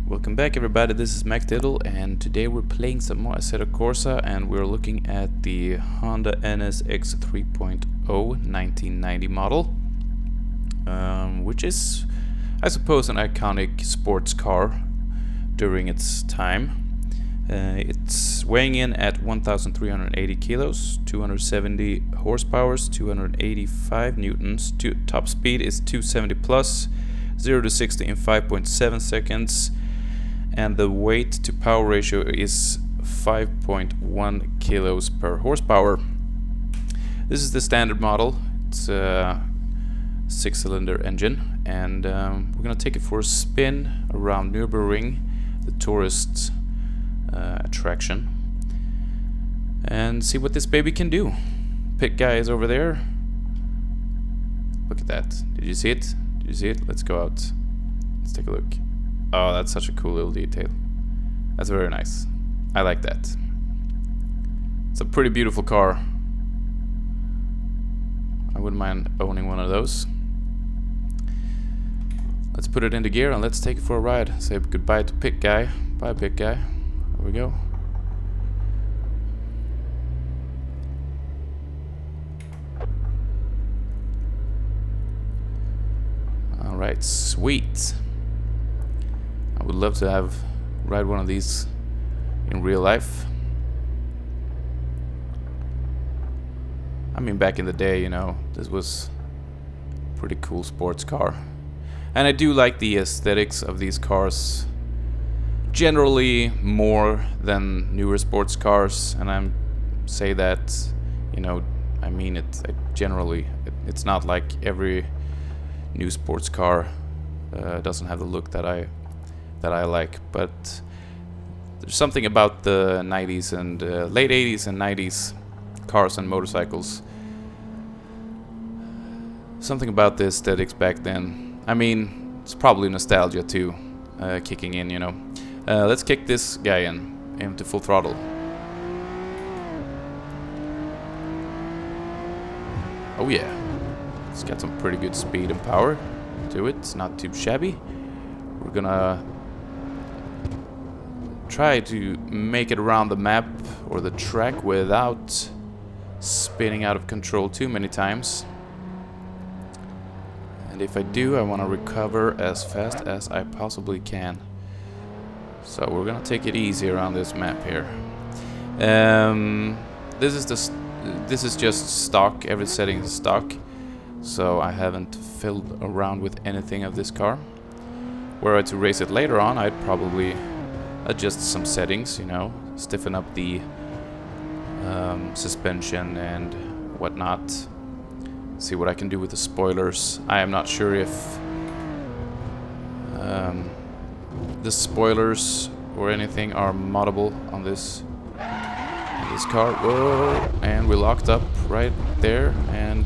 Welcome back everybody, this is Mac Diddle and today we're playing some more Assetto Corsa and we're looking at the Honda NSX 3.0 1990 model, which is, I suppose, an iconic sports car during its time. It's weighing in at 1,380 kilos, 270 horsepower, 285 newtons, top speed is 270 plus, 0 to 60 in 5.7 seconds, and the weight to power ratio is 5.1 kilos per horsepower. This is the standard model. It's a 6-cylinder engine, and we're gonna take it for a spin around Nürburgring, the tourist attraction, and see what this baby can do. Pit guy is over there. Look at that. Did you see it? Did you see it? Let's go out. Let's take a look. Oh, that's such a cool little detail. That's very nice. I like that. It's a pretty beautiful car. I wouldn't mind owning one of those. Let's put it into gear and let's take it for a ride. Say goodbye to Pit Guy. Bye, Pit Guy. There we go. Alright, sweet. I would love to ride one of these in real life. I mean, back in the day, you know, this was a pretty cool sports car. And I do like the aesthetics of these cars generally more than newer sports cars, and I say that, you know, I mean it generally. It's not like every new sports car doesn't have the look that I like, but there's something about the 90s and late 80s and 90s cars and motorcycles. Something about the aesthetics back then. I mean, it's probably nostalgia too, kicking in, you know. Let's kick this guy into full throttle. Oh yeah, it's got some pretty good speed and power to it. It's not too shabby. We're gonna try to make it around the map or the track without spinning out of control too many times. And if I do, I want to recover as fast as I possibly can. So we're gonna take it easy around this map here. This is just stock. Every setting is stock, so I haven't filled around with anything of this car. Were I to race it later on, I'd probably adjust some settings, you know, stiffen up the suspension and whatnot. See what I can do with the spoilers. I am not sure if the spoilers or anything are moddable on this car. Whoa! And we locked up right there, and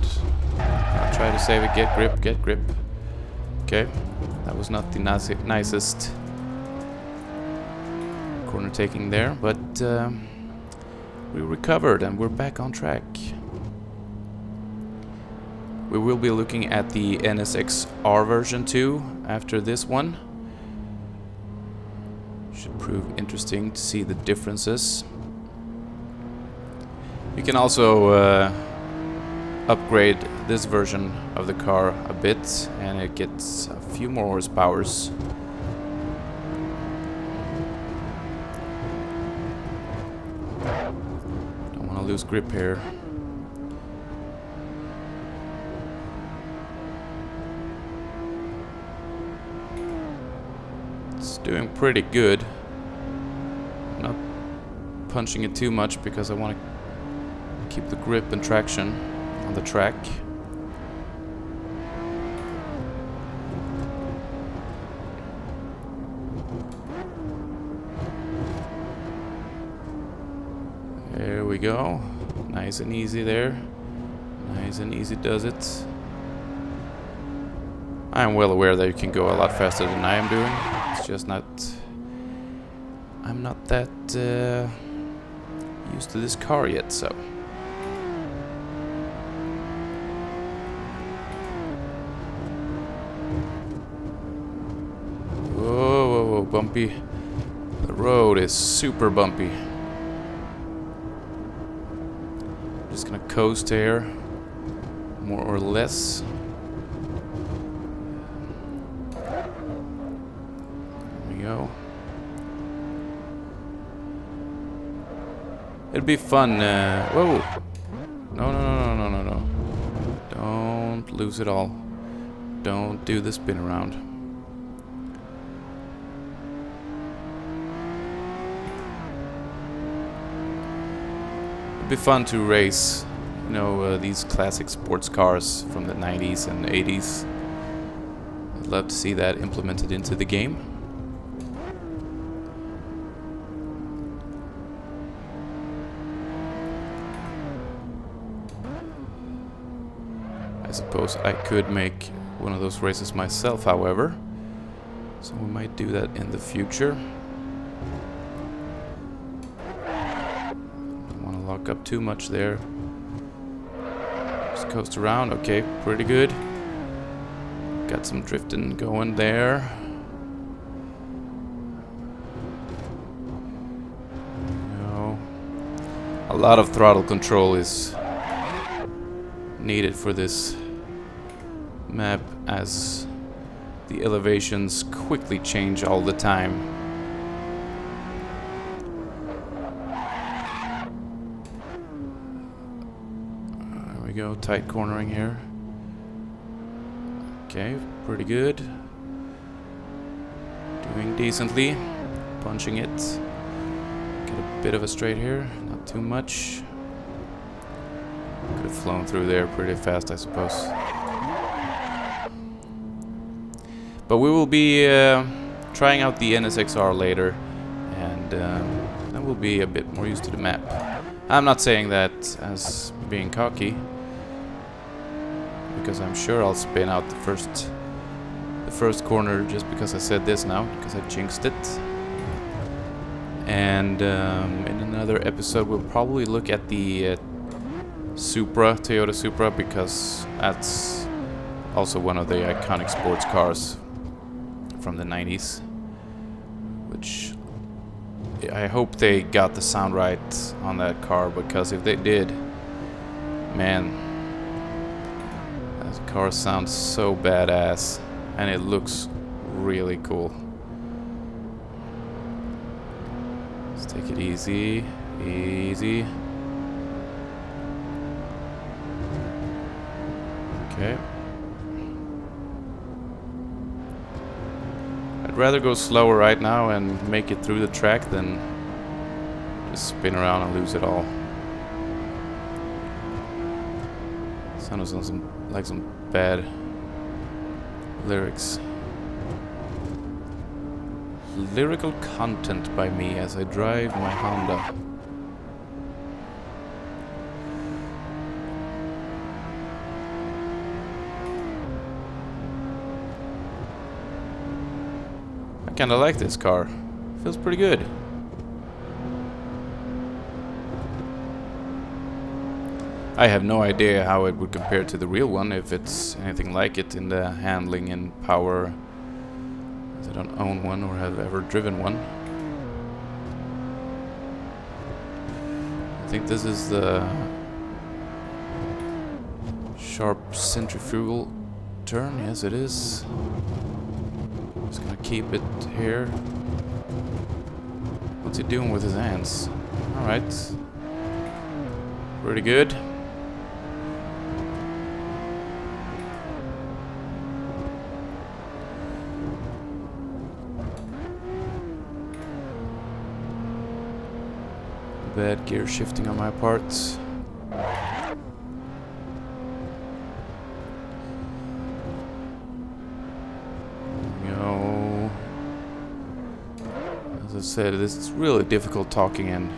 I'll try to save it. Get grip, get grip. Okay, that was not the nicest corner taking there, but we recovered and we're back on track. We will be looking at the NSX-R version 2 after this one. Should prove interesting to see the differences. You can also upgrade this version of the car a bit, and it gets a few more horsepowers. Don't want to lose grip here. It's doing pretty good. I'm not punching it too much because I want to keep the grip and traction on the track. There we go. Nice and easy there. Nice and easy does it. I am well aware that you can go a lot faster than I am doing. It's just not... I'm not that used to this car yet, so... bumpy. The road is super bumpy. Just gonna coast here, more or less. There we go. It'd be fun. Whoa! No. Don't lose it all. Don't do the spin around. It'd be fun to race, you know, these classic sports cars from the 90s and 80s. I'd love to see that implemented into the game. I suppose I could make one of those races myself, however, so we might do that in the future. Don't want to lock up too much there. Just coast around. Okay, pretty good. Got some drifting going there. No. A lot of throttle control is needed for this map, as the elevations quickly change all the time. There we go, tight cornering here. Okay, pretty good. Doing decently. Punching it. Get a bit of a straight here, not too much. Could have flown through there pretty fast, I suppose. But we will be trying out the NSX-R later, and then we'll be a bit more used to the map. I'm not saying that as being cocky, because I'm sure I'll spin out the first corner just because I said this now, because I jinxed it. And in another episode we'll probably look at the Toyota Supra, because that's also one of the iconic sports cars from the 90s, which I hope they got the sound right on that car, because if they did, man, that car sounds so badass and it looks really cool. Let's take it easy, easy. Okay. I'd rather go slower right now and make it through the track than just spin around and lose it all. Sounds like some bad lyrics. Lyrical content by me as I drive my Honda. I kinda like this car. Feels pretty good. I have no idea how it would compare to the real one, if it's anything like it in the handling and power. I don't own one or have ever driven one. I think this is the sharp centrifugal turn. Yes, it is. Just gonna keep it here. What's he doing with his hands? Alright. Pretty good. Bad gear shifting on my parts. No. As I said, this is really difficult talking and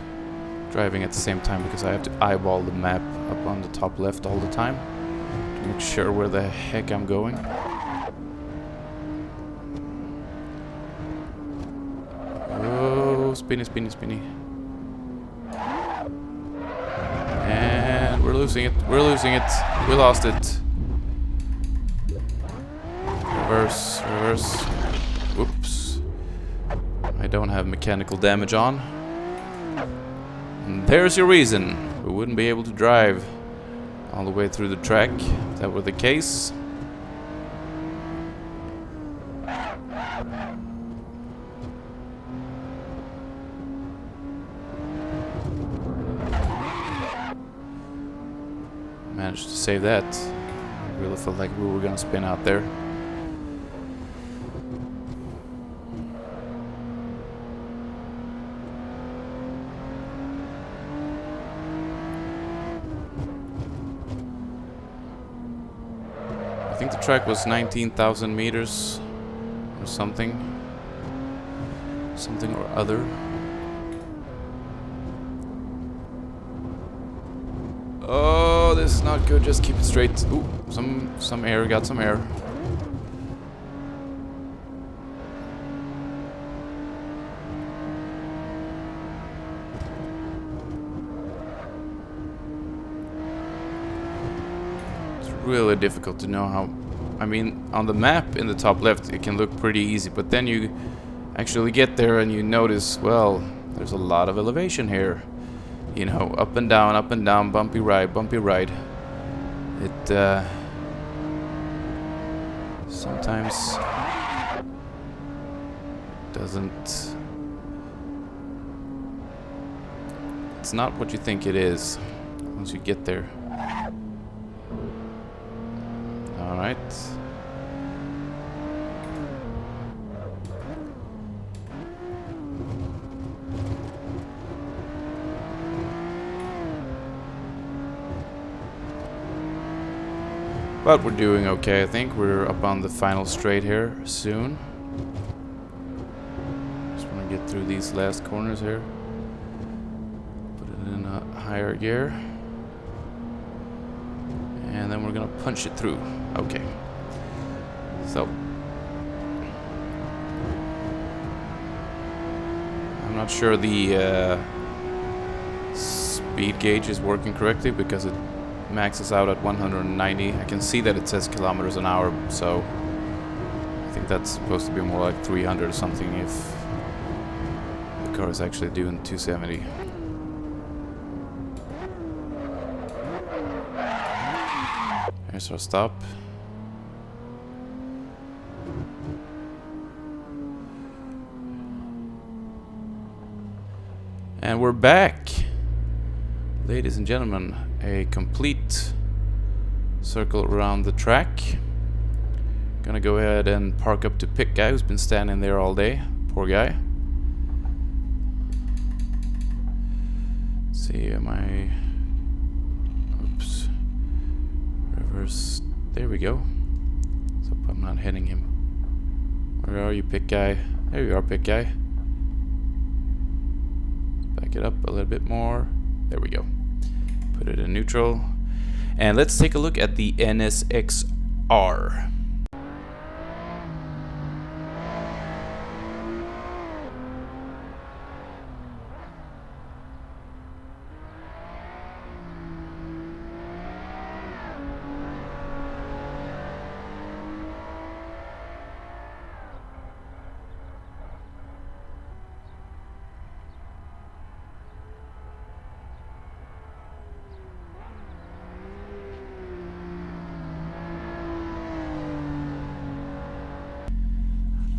driving at the same time, because I have to eyeball the map up on the top left all the time to make sure where the heck I'm going. Oh, spinny, spinny, spinny. And we're losing it. We're losing it. We lost it. Reverse, reverse. Oops. don't have mechanical damage on. And there's your reason. We wouldn't be able to drive all the way through the track if that were the case. Managed to save that. I really felt like we were gonna spin out there. I think the track was 19,000 meters or something or other. Oh, this is not good. Just keep it straight. Ooh, some air. Got some air. It's really difficult to know how. I mean, on the map in the top left, it can look pretty easy, but then you actually get there and you notice, well, there's a lot of elevation here. You know, up and down, bumpy ride. It sometimes doesn't. It's not what you think it is once you get there. All right. But we're doing okay, I think. We're up on the final straight here soon. Just want to get through these last corners here. Put it in a higher gear. And then we're gonna punch it through. Okay. So. I'm not sure the speed gauge is working correctly because it maxes out at 190. I can see that it says kilometers an hour, so I think that's supposed to be more like 300 or something if the car is actually doing 270. Here's our stop. And we're back, ladies and gentlemen. A complete circle around the track. Gonna go ahead and park up to Pick Guy, who's been standing there all day. Poor guy. Let's see, am I... Oops. Reverse. There we go. Let's hope I'm not hitting him. Where are you, Pick Guy? There you are, Pick Guy. Back it up a little bit more. There we go. Put it in neutral. And let's take a look at the NSX-R.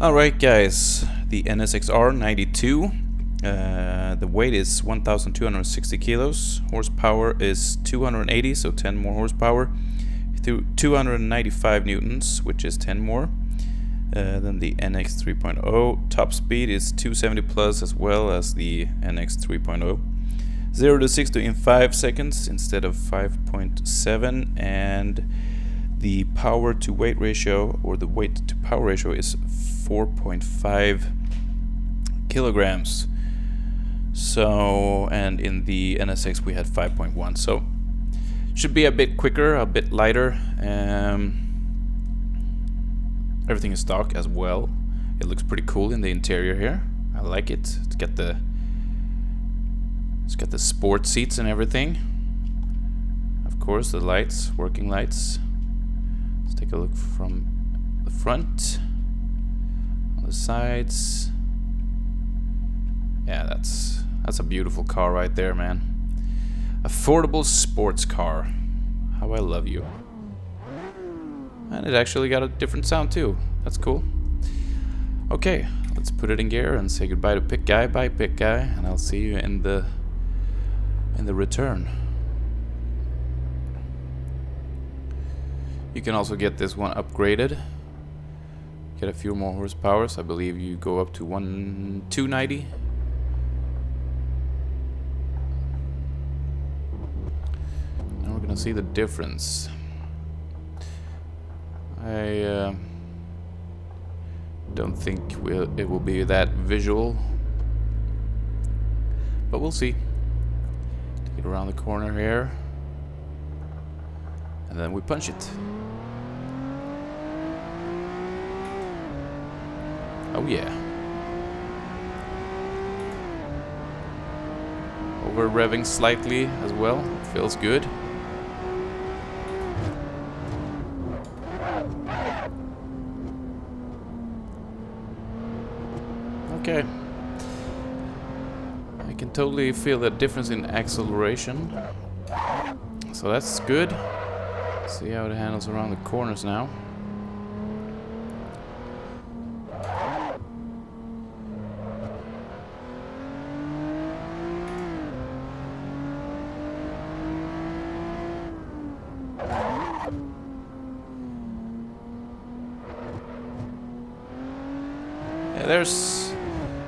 Alright guys, the NSX-R 92, the weight is 1,260 kilos, horsepower is 280, so 10 more horsepower, through 295 newtons, which is 10 more. Then the NX 3.0, top speed is 270 plus as well as the NX 3.0. 0 to 60 in 5 seconds instead of 5.7, and the power to weight ratio, or the weight to power ratio, is 4.5 kilograms. So, and in the NSX we had 5.1, so should be a bit quicker, a bit lighter. Everything is stock as well. It looks pretty cool in the interior here. I like it. It's got the sport seats and everything. Of course, the lights, working lights. Let's take a look from the front, on the sides. Yeah, that's a beautiful car right there, man. Affordable sports car. How I love you. And it actually got a different sound too. That's cool. Okay, let's put it in gear and say goodbye to Pick Guy. Bye, Pick Guy, and I'll see you in the return. You can also get this one upgraded. Get a few more horsepowers. I believe you go up to 290. Now we're gonna see the difference. I don't think it will be that visual, but we'll see. Get around the corner here, and then we punch it. Oh yeah. Over revving slightly as well. Feels good. Okay. I can totally feel the difference in acceleration. So that's good. See how it handles around the corners now.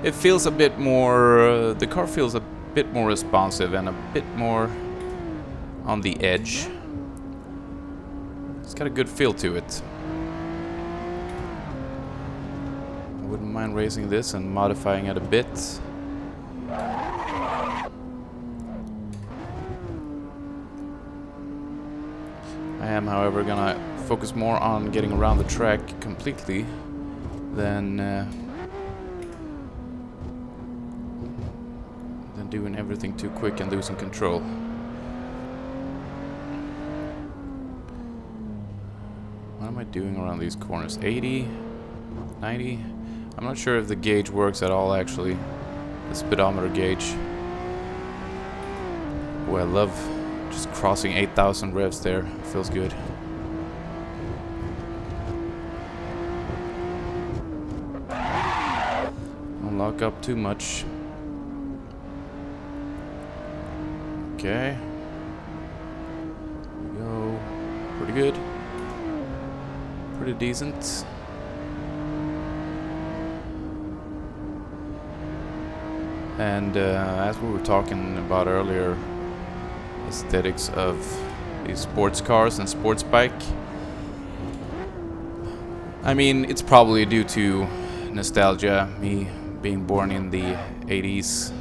It feels a bit more, the car feels a bit more responsive and a bit more on the edge. It's got a good feel to it. I wouldn't mind raising this and modifying it a bit. I am, however, gonna focus more on getting around the track completely than doing everything too quick and losing control. What am I doing around these corners? 80? 90? I'm not sure if the gauge works at all, actually. The speedometer gauge. Oh, I love just crossing 8,000 revs there. Feels good. Don't lock up too much. Okay. There we go. Pretty good. Pretty decent. And as we were talking about earlier, aesthetics of these sports cars and sports bike. I mean, it's probably due to nostalgia, me being born in the 80s,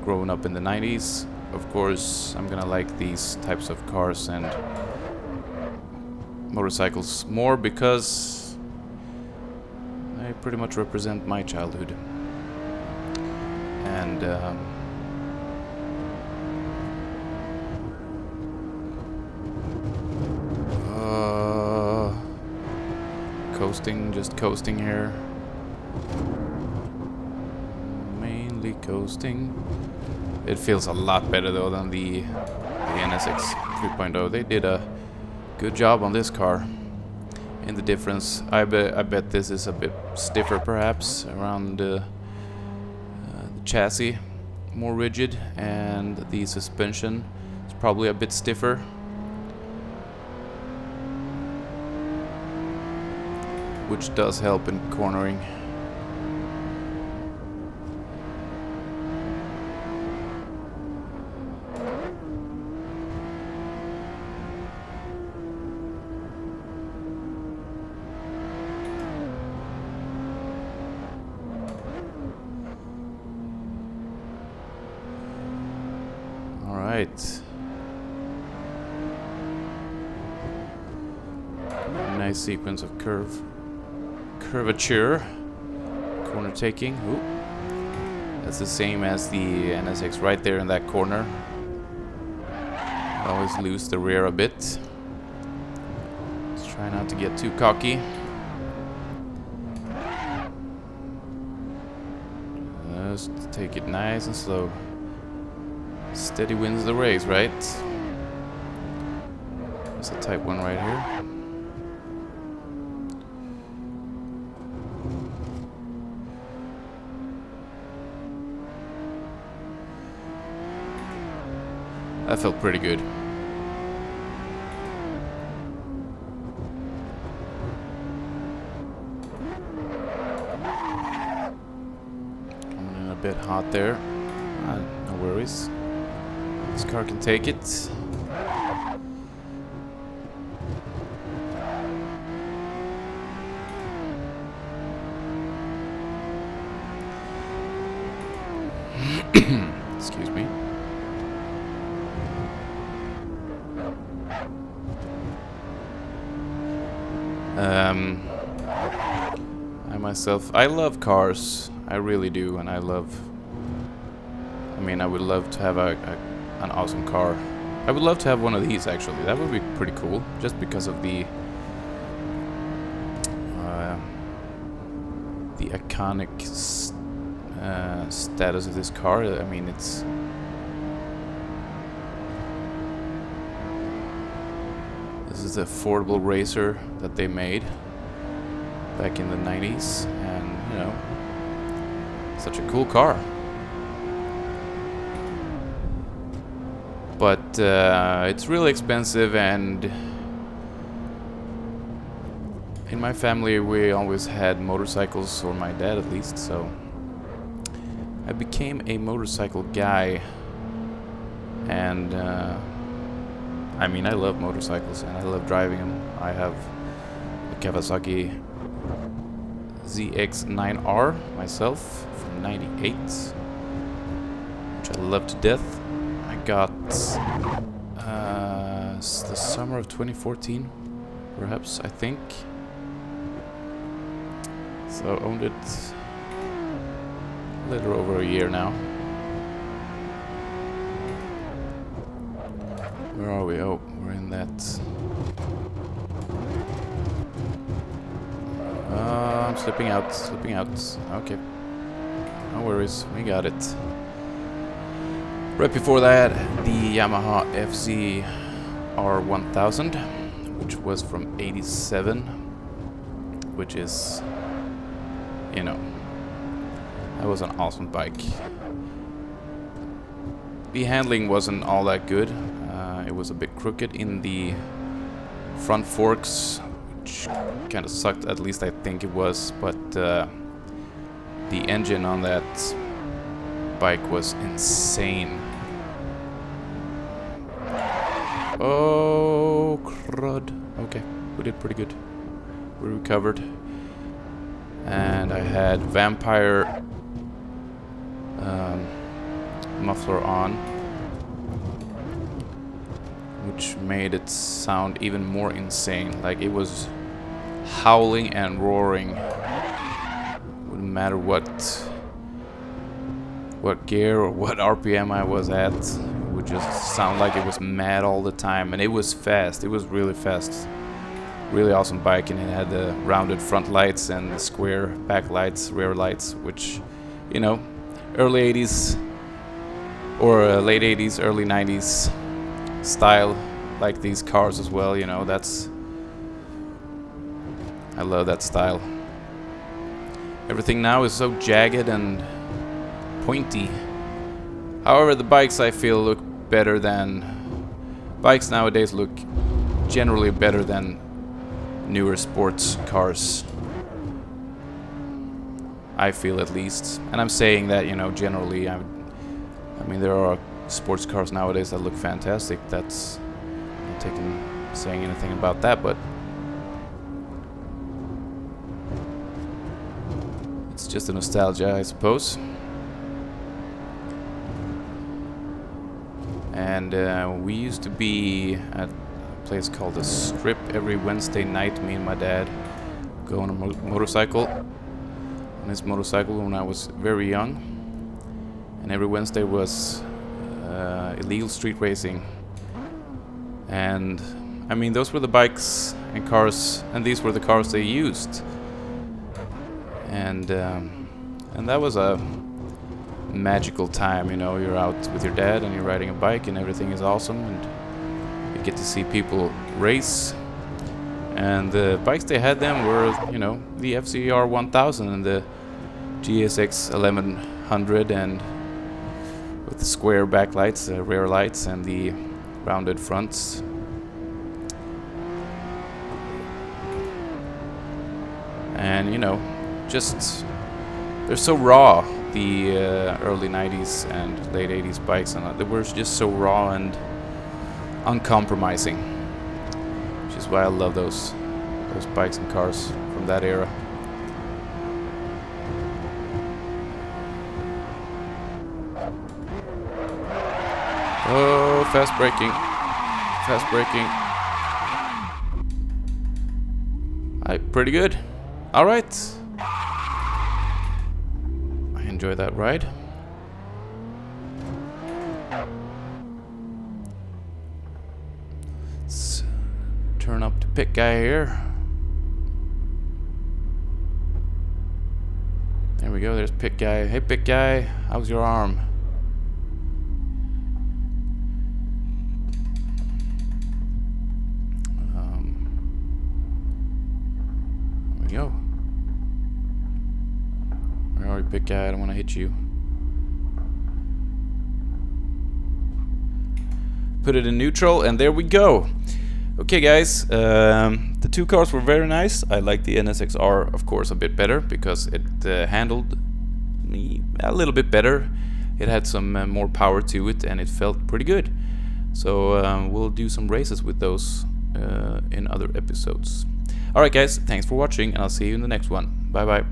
growing up in the 90s. Of course, I'm gonna like these types of cars and motorcycles more because they pretty much represent my childhood. And just coasting here. Mainly coasting. It feels a lot better though than the NSX 3.0. They did a good job on this car. In the difference, I bet this is a bit stiffer perhaps around the chassis, more rigid, and the suspension is probably a bit stiffer. Which does help in cornering. All right. Nice sequence of curvature, corner taking. Ooh. That's the same as the NSX right there in that corner. Always lose the rear a bit. Let's try not to get too cocky. Just take it nice and slow. Steady wins the race, right? There's a type 1 right here. That felt pretty good. Coming in a bit hot there. No worries. This car can take it. Excuse me. I love cars. I really do, and I mean, I would love to have an awesome car. I would love to have one of these, actually. That would be pretty cool, just because of the iconic status of this car. I mean, this is the affordable racer that they made back in the 90s, and you know, such a cool car. But it's really expensive, and in my family we always had motorcycles, or my dad at least, so I became a motorcycle guy. And I mean, I love motorcycles and I love driving them. I have a Kawasaki ZX-9R myself from '98, which I love to death. I got the summer of 2014, perhaps, I think. So I owned it a little over a year now. Where are we? Oh, we're in that. I'm slipping out. Okay. No worries, we got it. Right before that, the Yamaha FZ-R1000, which was from '87, which is, you know, that was an awesome bike. The handling wasn't all that good. It was a bit crooked in the front forks, which kind of sucked, at least I think it was, but the engine on that bike was insane. Oh, crud. Okay, we did pretty good. We recovered. And I had Vampire muffler on, which made it sound even more insane. Like, it was howling and roaring. Wouldn't matter what gear or what RPM I was at. It would just sound like it was mad all the time. And it was fast. It was really fast. Really awesome bike, and it had the rounded front lights and the square back lights, rear lights, which, you know, early 80s or late 80s, early 90s style, like these cars as well, you know, I love that style. Everything now is so jagged and pointy. However, the bikes, I feel, look better than... Bikes nowadays look generally better than newer sports cars, I feel, at least. And I'm saying that, you know, generally. I mean, there are sports cars nowadays that look fantastic. That's not saying anything about that, but it's just a nostalgia, I suppose. And we used to be at a place called the Strip every Wednesday night. Me and my dad go on a motorcycle, on his motorcycle, when I was very young. And every Wednesday was illegal street racing. And I mean, those were the bikes and cars, and these were the cars they used. And that was a magical time, you know. You're out with your dad and you're riding a bike and everything is awesome, and you get to see people race. And the bikes they had then were, you know, the FCR 1000 and the GSX 1100, and with the square backlights, rear lights, and the rounded fronts. And, you know, just, they're so raw, the early 90s and late 80s bikes, and they were just so raw and uncompromising, which is why I love those bikes and cars from that era. Oh, fast braking. Fast braking. Pretty good. Alright. I enjoy that ride. Let's turn up to pit guy here. There we go, there's pit guy. Hey pit guy, how's your arm? There we go. Where are you, pit guy? I don't want to hit you. Put it in neutral, and there we go. Okay guys, the two cars were very nice. I like the NSX-R, of course, a bit better because it handled me a little bit better. It had some more power to it and it felt pretty good. So we'll do some races with those in other episodes. Alright guys, thanks for watching and I'll see you in the next one. Bye bye.